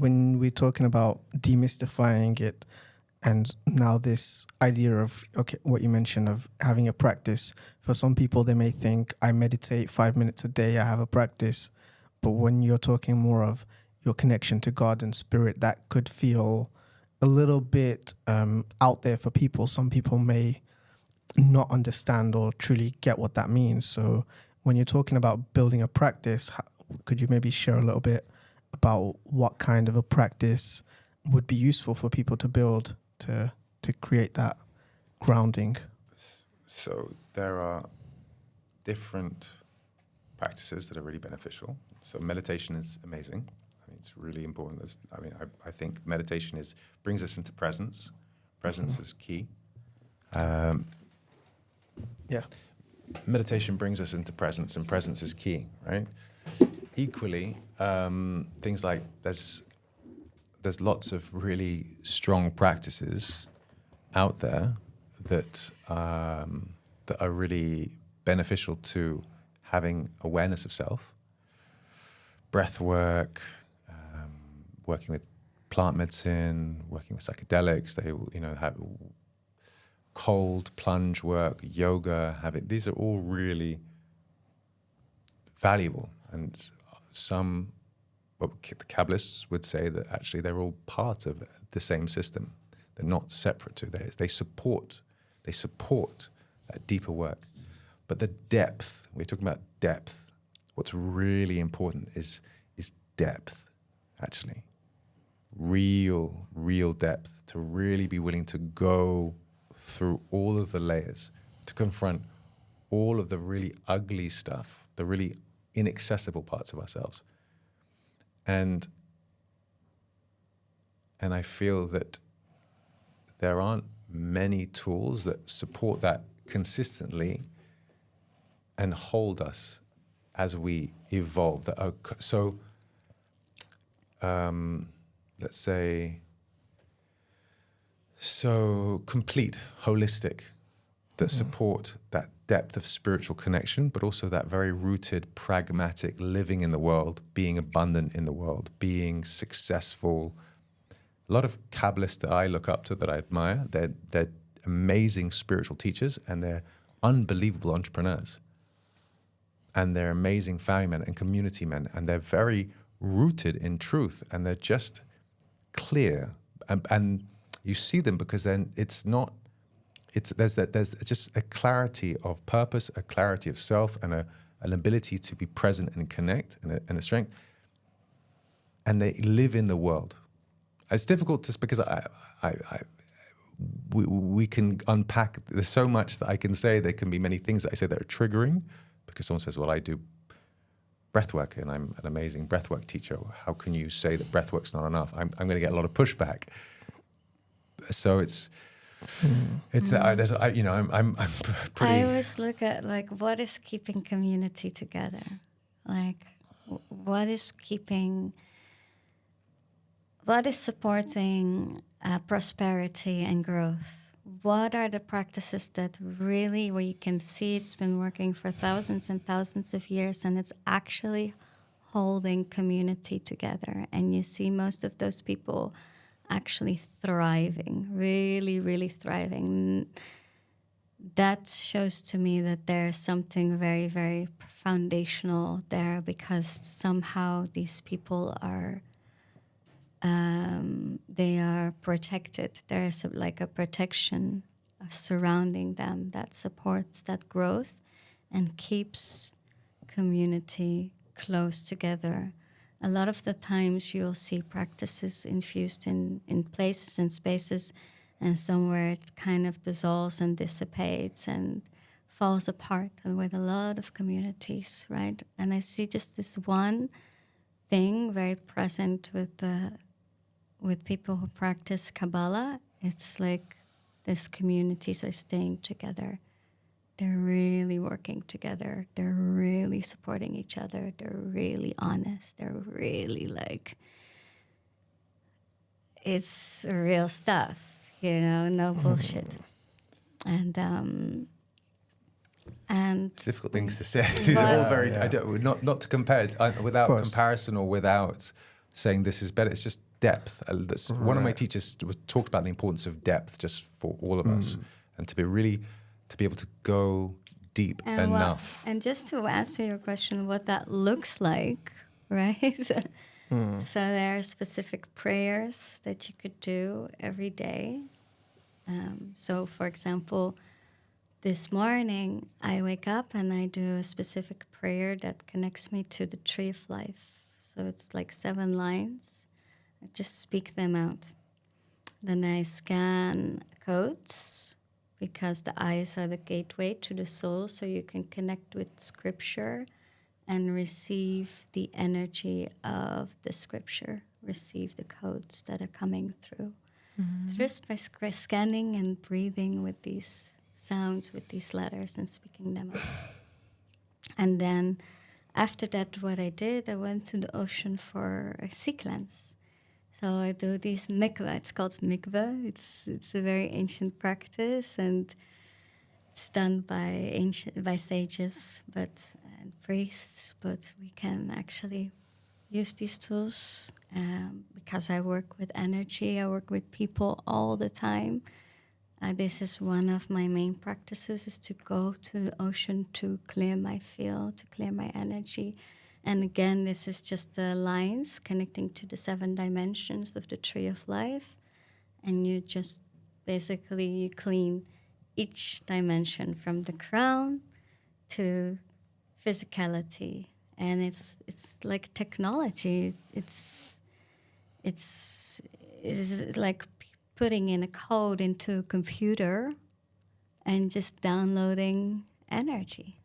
when we're talking about demystifying it, and now this idea of, okay, what you mentioned of having a practice, for some people, they may think, I meditate 5 minutes a day, I have a practice. But when you're talking more of your connection to God and spirit, that could feel a little bit out there for people. Some people may not understand or truly get what that means. So when you're talking about building a practice, could you maybe share a little bit about what kind of a practice would be useful for people to build to create that grounding? So there are different practices that are really beneficial. So meditation is amazing. I mean, it's really important. I think meditation brings us into presence. Presence is key. Meditation brings us into presence, and presence is key, right? Equally, things like there's lots of really strong practices out there that are really beneficial to having awareness of self. Breath work, working with plant medicine, working with psychedelics. They have cold plunge work, yoga. These are all really valuable, and some. Well, the Kabbalists would say that actually they're all part of the same system. They're not separate to theirs. They support that deeper work. But the depth, we're talking about depth. What's really important is depth, actually. Real depth, to really be willing to go through all of the layers, to confront all of the really ugly stuff, the really inaccessible parts of ourselves. And I feel that there aren't many tools that support that consistently and hold us as we evolve. That are so, let's say, so complete, holistic, that support that depth of spiritual connection, but also that very rooted, pragmatic living in the world, being abundant in the world, being successful. A lot of Kabbalists that I look up to, that I admire, they're amazing spiritual teachers, and they're unbelievable entrepreneurs. And they're amazing family men and community men, and they're very rooted in truth, and they're just clear. And you see them because then there's just a clarity of purpose, a clarity of self, and an ability to be present and connect, and a strength. And they live in the world. It's difficult just because we can unpack. There's so much that I can say. There can be many things that I say that are triggering, because someone says, well, I do breathwork and I'm an amazing breathwork teacher. How can you say that breathwork's not enough? I'm going to get a lot of pushback. So I'm pretty. I always look at what is keeping community together, what is supporting prosperity and growth. What are the practices that really, where you can see it's been working for thousands and thousands of years, and it's actually holding community together, and you see most of those people actually thriving, really, really thriving. That shows to me that there's something very, very foundational there, because somehow these people are, they are protected. There is a protection surrounding them that supports that growth and keeps community close together. A lot of the times you'll see practices infused in places and spaces, and somewhere it kind of dissolves and dissipates and falls apart, and with a lot of communities, right? And I see just this one thing very present with people who practice Kabbalah. It's like these communities are staying together. They're really working together. They're really supporting each other. They're really honest. They're really it's real stuff, no bullshit. And it's difficult things to say. These are all very. I don't, not to compare it without comparison or without saying this is better. It's just depth. One of my Right. teachers talked about the importance of depth just for all of us, and to be able to go deep enough. And just to answer your question, what that looks like, right? So there are specific prayers that you could do every day. So, for example, this morning I wake up and I do a specific prayer that connects me to the tree of life. So it's like 7 lines. I just speak them out. Then I scan codes because the eyes are the gateway to the soul, so you can connect with scripture and receive the energy of the scripture, receive the codes that are coming through. Just by scanning and breathing with these sounds, with these letters, and speaking them out. And then after that, what I did, I went to the ocean for a sea cleanse. So I do these mikveh. It's called mikveh. It's a very ancient practice, and it's done by sages, and priests. But we can actually use these tools because I work with energy. I work with people all the time. This is one of my main practices: is to go to the ocean to clear my field, to clear my energy. And again, this is just the lines connecting to the 7 dimensions of the tree of life. And you just basically, you clean each dimension from the crown to physicality. And it's like technology. It's like putting in a code into a computer and just downloading energy.